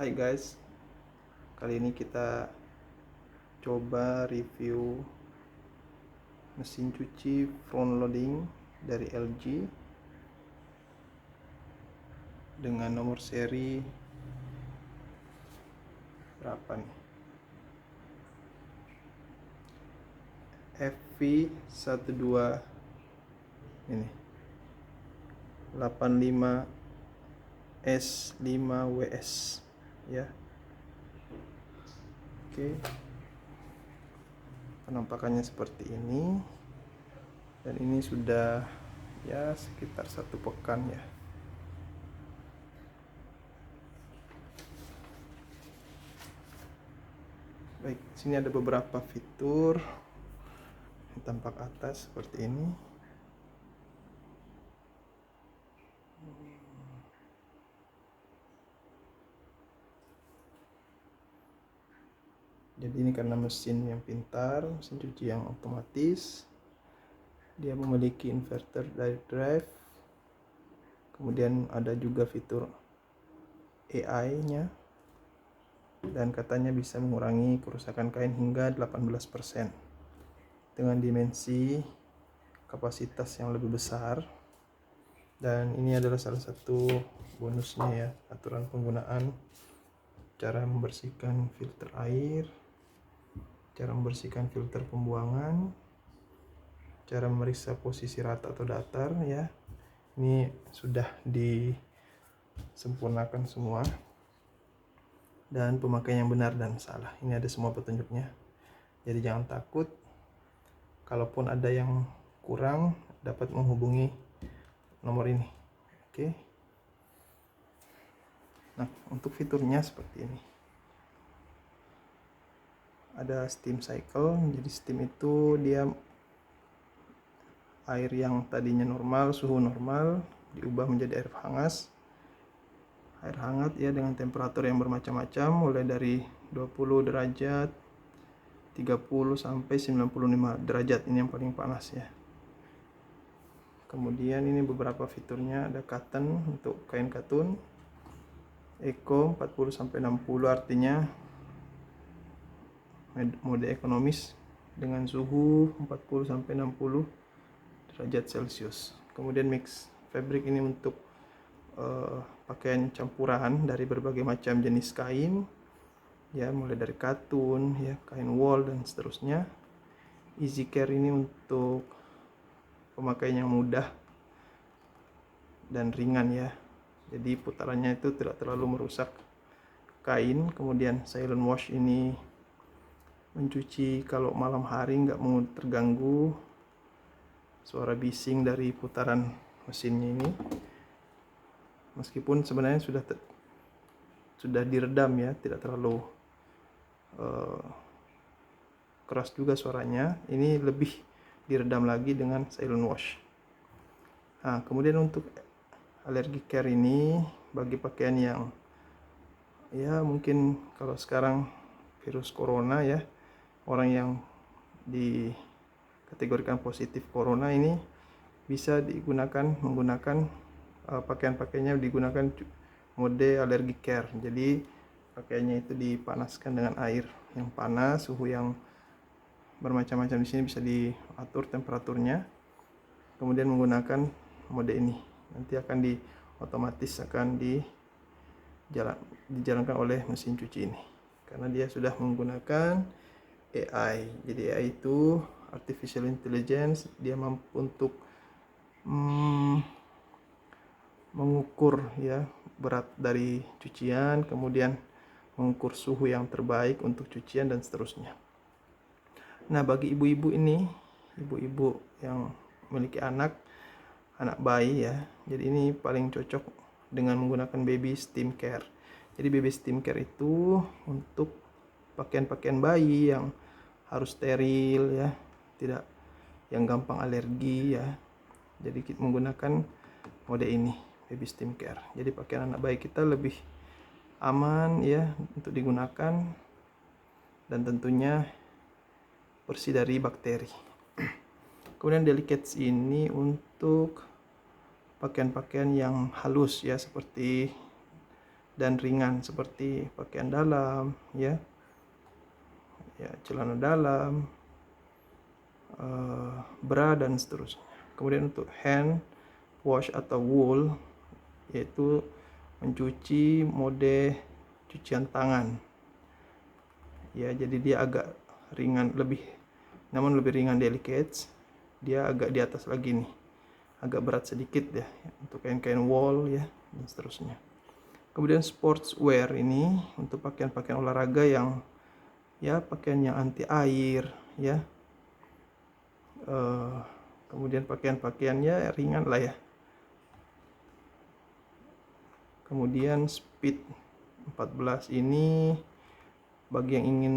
Hai guys, kali ini kita coba review mesin cuci front loading dari LG dengan nomor seri berapa nih? FV12 ini 85S5WS ya. Oke. Penampakannya seperti ini, dan ini sudah ya sekitar 1 pekan ya. Baik, sini ada beberapa fitur yang tampak atas seperti ini. Jadi ini karena mesin yang pintar, mesin cuci yang otomatis, dia memiliki inverter direct drive, kemudian ada juga fitur AI-nya, dan katanya bisa mengurangi kerusakan kain hingga 18% dengan dimensi kapasitas yang lebih besar. Dan ini adalah salah satu bonusnya ya, aturan penggunaan, cara membersihkan filter air, cara membersihkan filter pembuangan, cara memeriksa posisi rata atau datar ya. Ini sudah disempurnakan semua, dan pemakaian yang benar dan salah. Ini ada semua petunjuknya. Jadi jangan takut. Kalaupun ada yang kurang, dapat menghubungi nomor ini. Oke. Nah, untuk fiturnya seperti ini. Ada steam cycle. Jadi steam itu dia air yang tadinya normal, suhu normal, diubah menjadi air hangat. Air hangat ya, dengan temperatur yang bermacam-macam, mulai dari 20 derajat, 30 sampai 95 derajat. Ini yang paling panas ya. Kemudian ini beberapa fiturnya, ada cotton untuk kain katun, eco 40 sampai 60, artinya mode ekonomis dengan suhu 40 sampai 60 derajat Celcius. Kemudian mix fabric, ini untuk pakaian campuran dari berbagai macam jenis kain ya, mulai dari katun ya, kain wool dan seterusnya. Easy care ini untuk pemakaian yang mudah dan ringan ya, jadi putarannya itu tidak terlalu merusak kain. Kemudian silent wash, ini mencuci kalau malam hari nggak mau terganggu suara bising dari putaran mesinnya ini, meskipun sebenarnya sudah diredam ya, tidak terlalu keras juga suaranya. Ini lebih diredam lagi dengan silent wash. Nah, kemudian untuk allergy care ini bagi pakaian yang ya mungkin kalau sekarang virus corona ya, orang yang dikategorikan positif corona ini bisa menggunakan pakaian-pakaiannya digunakan mode allergy care. Jadi pakaiannya itu dipanaskan dengan air yang panas, suhu yang bermacam-macam, di sini bisa diatur temperaturnya. Kemudian menggunakan mode ini, nanti akan otomatis akan dijalankan oleh mesin cuci ini, karena dia sudah menggunakan AI. Jadi AI itu artificial intelligence, dia mampu untuk mengukur ya berat dari cucian, kemudian mengukur suhu yang terbaik untuk cucian dan seterusnya. Nah, bagi ibu-ibu ini, ibu-ibu yang memiliki anak bayi ya, jadi ini paling cocok dengan menggunakan baby steam care. Jadi baby steam care itu untuk pakaian-pakaian bayi yang harus steril ya, tidak yang gampang alergi ya. Jadi kita menggunakan mode ini, baby steam care. Jadi pakaian anak bayi kita lebih aman ya untuk digunakan, dan tentunya bersih dari bakteri. Kemudian delicates ini untuk pakaian-pakaian yang halus ya, seperti dan ringan seperti pakaian dalam, ya, celana dalam, bra dan seterusnya. Kemudian untuk hand wash atau wool, yaitu mencuci mode cucian tangan. Ya, jadi dia agak ringan, namun lebih ringan delicate. Dia agak di atas lagi nih, agak berat sedikit ya untuk kain-kain wool ya dan seterusnya. Kemudian sportswear ini untuk pakaian-pakaian olahraga yang pakaian yang anti air ya. Kemudian pakaian-pakaiannya ringan lah ya. Kemudian speed 14 ini bagi yang ingin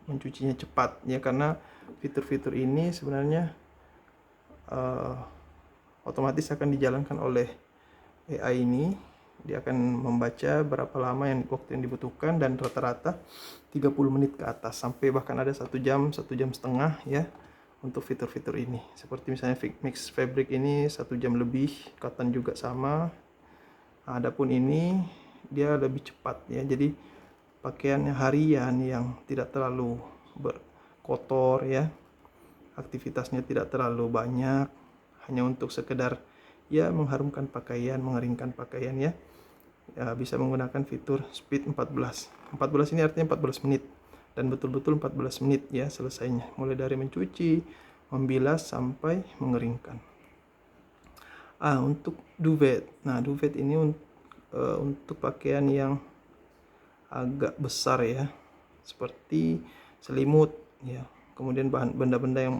mencucinya cepat ya, karena fitur-fitur ini sebenarnya otomatis akan dijalankan oleh AI ini. Dia akan membaca berapa lama waktu yang dibutuhkan, dan rata-rata 30 menit ke atas, sampai bahkan ada 1 jam, 1 jam setengah ya untuk fitur-fitur ini. Seperti misalnya mix fabric ini 1 jam lebih, cotton juga sama. Adapun ini dia lebih cepat ya, jadi pakaian harian yang tidak terlalu kotor ya, aktivitasnya tidak terlalu banyak, hanya untuk sekedar ya mengharumkan pakaian, mengeringkan pakaian ya, bisa menggunakan fitur speed 14. 14 ini artinya 14 menit, dan betul-betul 14 menit ya selesainya, mulai dari mencuci, membilas sampai mengeringkan. Untuk duvet. Nah, duvet ini untuk pakaian yang agak besar ya, seperti selimut ya, kemudian benda-benda yang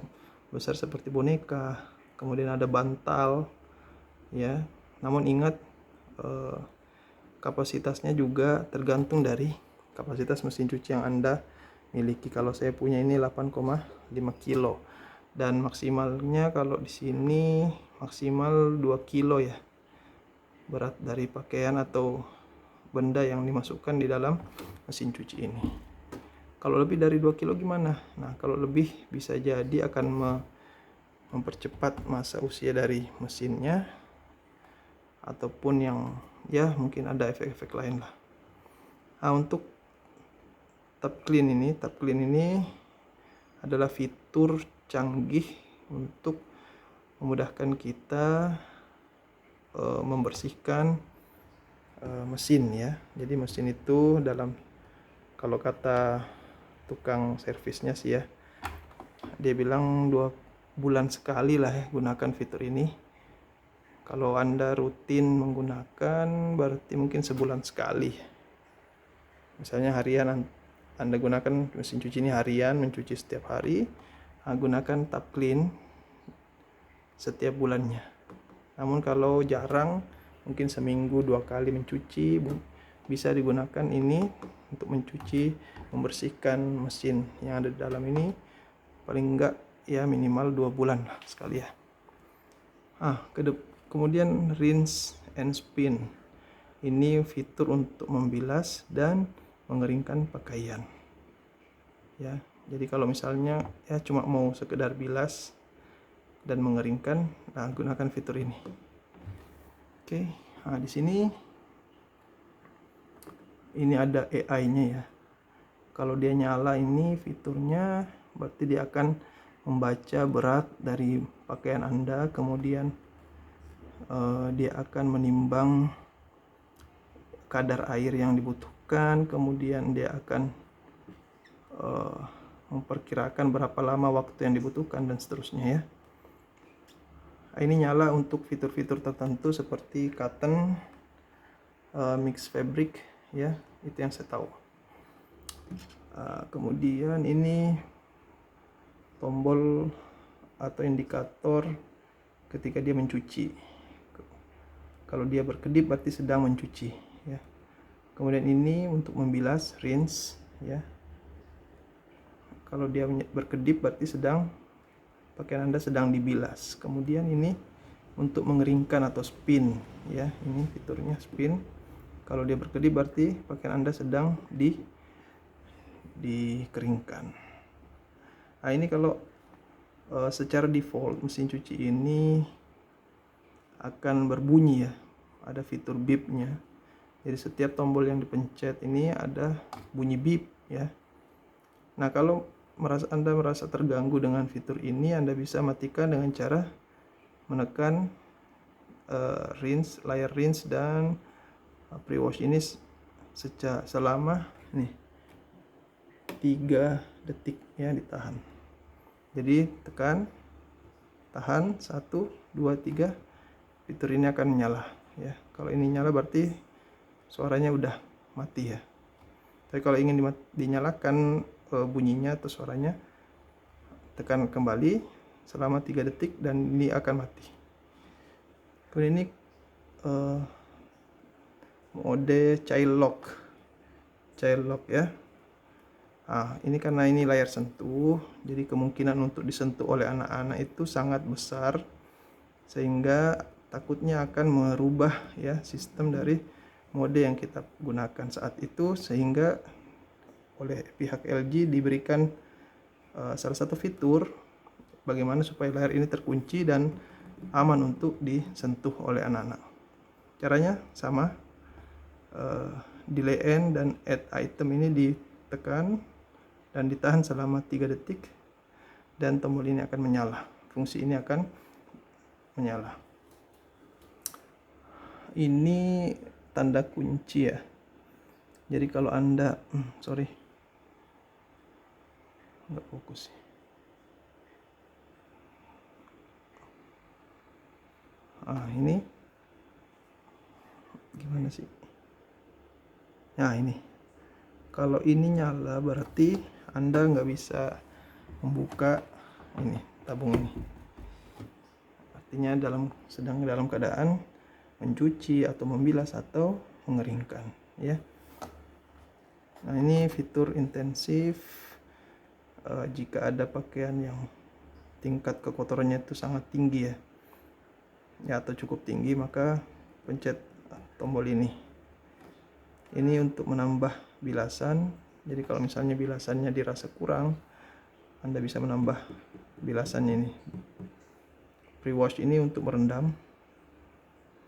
besar seperti boneka, kemudian ada bantal ya. Namun ingat, kapasitasnya juga tergantung dari kapasitas mesin cuci yang Anda miliki. Kalau saya punya ini 8,5 kilo, dan maksimalnya kalau di sini maksimal 2 kilo ya berat dari pakaian atau benda yang dimasukkan di dalam mesin cuci ini. Kalau lebih dari 2 kilo gimana? Nah, kalau lebih bisa jadi akan mempercepat masa usia dari mesinnya, ataupun yang ya mungkin ada efek-efek lain lah. Untuk tab clean ini adalah fitur canggih untuk memudahkan kita membersihkan mesin ya. Jadi mesin itu kalau kata tukang servisnya sih ya, dia bilang 2 bulan sekali lah ya gunakan fitur ini. Kalau Anda rutin menggunakan berarti mungkin sebulan sekali. Misalnya harian Anda gunakan mesin cuci ini harian, mencuci setiap hari, gunakan tab clean setiap bulannya. Namun kalau jarang, mungkin seminggu 2 kali mencuci, bisa digunakan ini untuk mencuci, membersihkan mesin yang ada di dalam ini, paling enggak ya minimal 2 bulan lah sekali ya. Kemudian rinse and spin. Ini fitur untuk membilas dan mengeringkan pakaian. Ya, jadi kalau misalnya ya cuma mau sekedar bilas dan mengeringkan, gunakan fitur ini. Oke, di sini ini ada AI-nya ya. Kalau dia nyala ini fiturnya, berarti dia akan membaca berat dari pakaian Anda, kemudian dia akan menimbang kadar air yang dibutuhkan, kemudian dia akan memperkirakan berapa lama waktu yang dibutuhkan dan seterusnya ya. Ini nyala untuk fitur-fitur tertentu seperti cotton, mix fabric ya, itu yang saya tahu. Kemudian ini tombol atau indikator ketika dia mencuci. Kalau dia berkedip berarti sedang mencuci ya. Kemudian ini untuk membilas, rinse ya. Kalau dia berkedip berarti pakaian Anda sedang dibilas. Kemudian ini untuk mengeringkan atau spin ya. Ini fiturnya spin. Kalau dia berkedip berarti pakaian Anda sedang dikeringkan. Ini kalau secara default mesin cuci ini akan berbunyi ya, ada fitur beep-nya. Jadi setiap tombol yang dipencet ini ada bunyi beep ya. Nah, kalau Anda merasa terganggu dengan fitur ini, Anda bisa matikan dengan cara menekan layar rinse dan pre-wash ini selama nih 3 detik ya, ditahan. Jadi tekan, tahan 1 2 3, fitur ini akan menyala ya. Kalau ini nyala berarti suaranya udah mati ya. Tapi kalau ingin dinyalakan bunyinya atau suaranya, tekan kembali selama 3 detik dan ini akan mati. Kemudian ini mode child lock ya. Ini karena ini layar sentuh, jadi kemungkinan untuk disentuh oleh anak-anak itu sangat besar, sehingga takutnya akan merubah ya sistem dari mode yang kita gunakan saat itu, sehingga oleh pihak LG diberikan salah satu fitur bagaimana supaya layar ini terkunci dan aman untuk disentuh oleh anak-anak. Caranya sama, delay end dan add item ini ditekan dan ditahan selama 3 detik dan tombol ini akan menyala. Fungsi ini akan menyala. Ini tanda kunci ya. Jadi kalau Anda nggak fokus. Ini gimana sih? Nah, ini kalau ini nyala berarti Anda nggak bisa membuka ini tabung ini. Artinya sedang dalam keadaan mencuci atau membilas atau mengeringkan ya. Nah, ini fitur intensif. Jika ada pakaian yang tingkat kekotorannya itu sangat tinggi ya atau cukup tinggi, maka pencet tombol ini untuk menambah bilasan. Jadi kalau misalnya bilasannya dirasa kurang, Anda bisa menambah bilasannya ini. Pre-wash ini untuk merendam.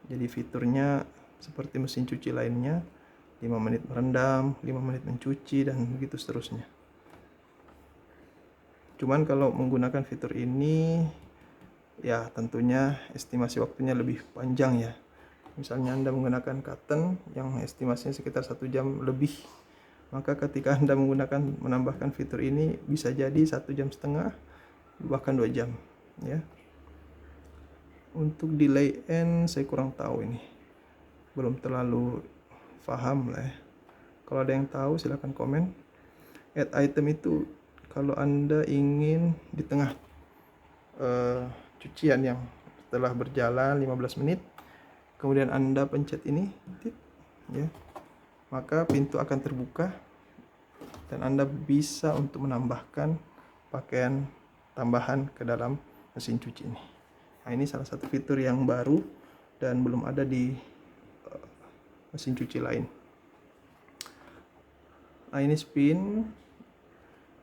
Jadi fiturnya seperti mesin cuci lainnya, 5 menit merendam, 5 menit mencuci, dan begitu seterusnya. Cuman kalau menggunakan fitur ini ya tentunya estimasi waktunya lebih panjang ya. Misalnya Anda menggunakan cotton yang estimasinya sekitar 1 jam lebih, maka ketika Anda menambahkan fitur ini bisa jadi 1,5 jam, bahkan 2 jam ya. Untuk delay end saya kurang tahu, ini belum terlalu paham lah ya. Kalau ada yang tahu silahkan komen. Add item itu kalau Anda ingin di tengah cucian yang setelah berjalan 15 menit kemudian Anda pencet ini ya, maka pintu akan terbuka dan Anda bisa untuk menambahkan pakaian tambahan ke dalam mesin cuci ini. Nah, ini salah satu fitur yang baru dan belum ada di mesin cuci lain. Nah, ini spin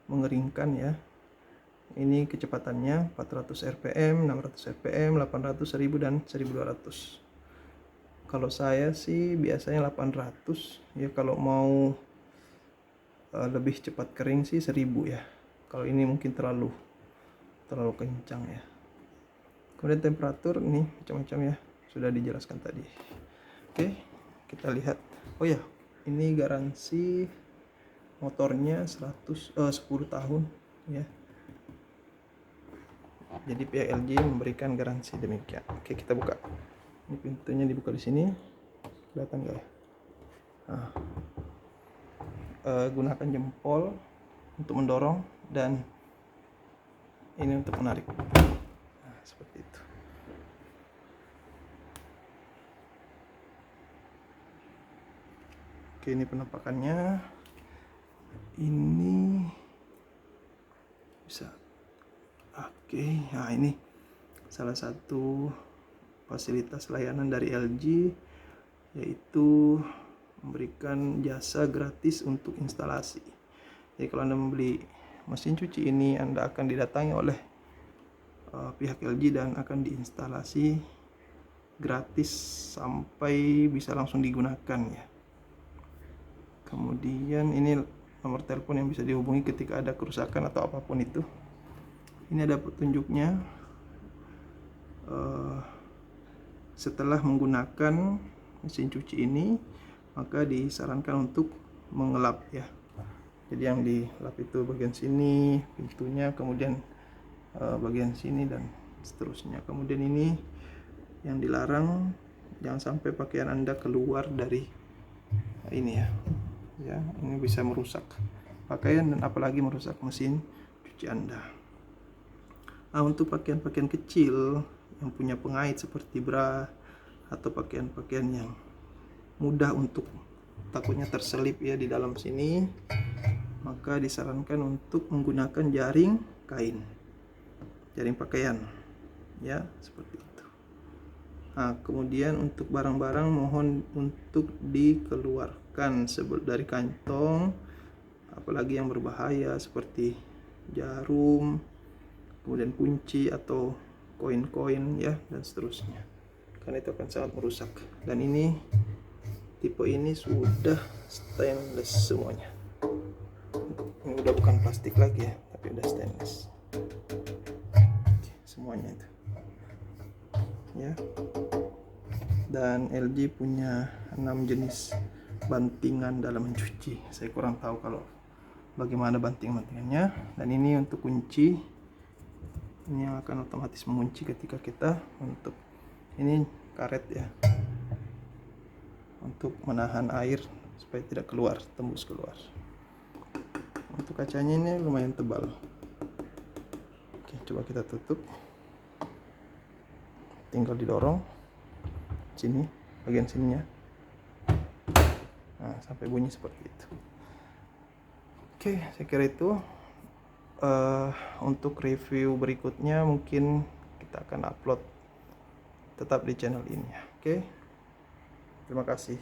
mengeringkan ya. Ini kecepatannya 400 rpm, 600 rpm, 800, 1000 dan 1200. Kalau saya sih biasanya 800 ya. Kalau mau lebih cepat kering sih 1000 ya. Kalau ini mungkin terlalu kencang ya. Kemudian temperatur ini macam-macam ya, sudah dijelaskan tadi. Oke, kita lihat. Oh ya, ini garansi motornya 10 tahun ya. Jadi pihak LG memberikan garansi demikian. Oke, kita buka. Ini pintunya dibuka di sini. Kelihatan nggak ya? Nah, gunakan jempol untuk mendorong dan ini untuk menarik. Nah, seperti itu. Oke, ini penampakannya. Ini bisa. Oke, nah ini salah satu fasilitas layanan dari LG, yaitu memberikan jasa gratis untuk instalasi. Jadi kalau Anda membeli mesin cuci ini, Anda akan didatangi oleh pihak LG dan akan diinstalasi gratis sampai bisa langsung digunakan ya. Kemudian ini nomor telepon yang bisa dihubungi ketika ada kerusakan atau apapun itu. Ini ada petunjuknya. Setelah menggunakan mesin cuci ini, maka disarankan untuk mengelap ya. Jadi yang dilap itu bagian sini pintunya, kemudian bagian sini dan seterusnya. Kemudian ini yang dilarang, jangan sampai pakaian Anda keluar dari ini ya. Ya, ini bisa merusak pakaian dan apalagi merusak mesin cuci Anda. Nah, untuk pakaian-pakaian kecil yang punya pengait seperti bra atau pakaian-pakaian yang mudah untuk takutnya terselip ya di dalam sini, maka disarankan untuk menggunakan jaring kain, jaring pakaian ya, seperti itu. Nah, kemudian untuk barang-barang mohon untuk dikeluarkan dari kantong, apalagi yang berbahaya seperti jarum, kemudian kunci atau koin-koin ya, dan seterusnya, karena itu akan sangat merusak. Dan ini tipe ini sudah stainless semuanya. Ini udah bukan plastik lagi ya, tapi udah stainless. Oke, semuanya itu ya. Dan LG punya 6 jenis bantingan dalam mencuci. Saya kurang tahu kalau bagaimana banting-bantingannya. Dan ini untuk kunci, ini yang akan otomatis mengunci ketika kita untuk ini karet ya, untuk menahan air supaya tidak keluar, tembus keluar. Untuk kacanya ini lumayan tebal. Oke, coba kita tutup. Tinggal didorong sini, bagian sininya. Nah, sampai bunyi seperti itu. Oke, saya kira itu. Untuk review berikutnya mungkin kita akan upload tetap di channel ini ya. Oke, terima kasih.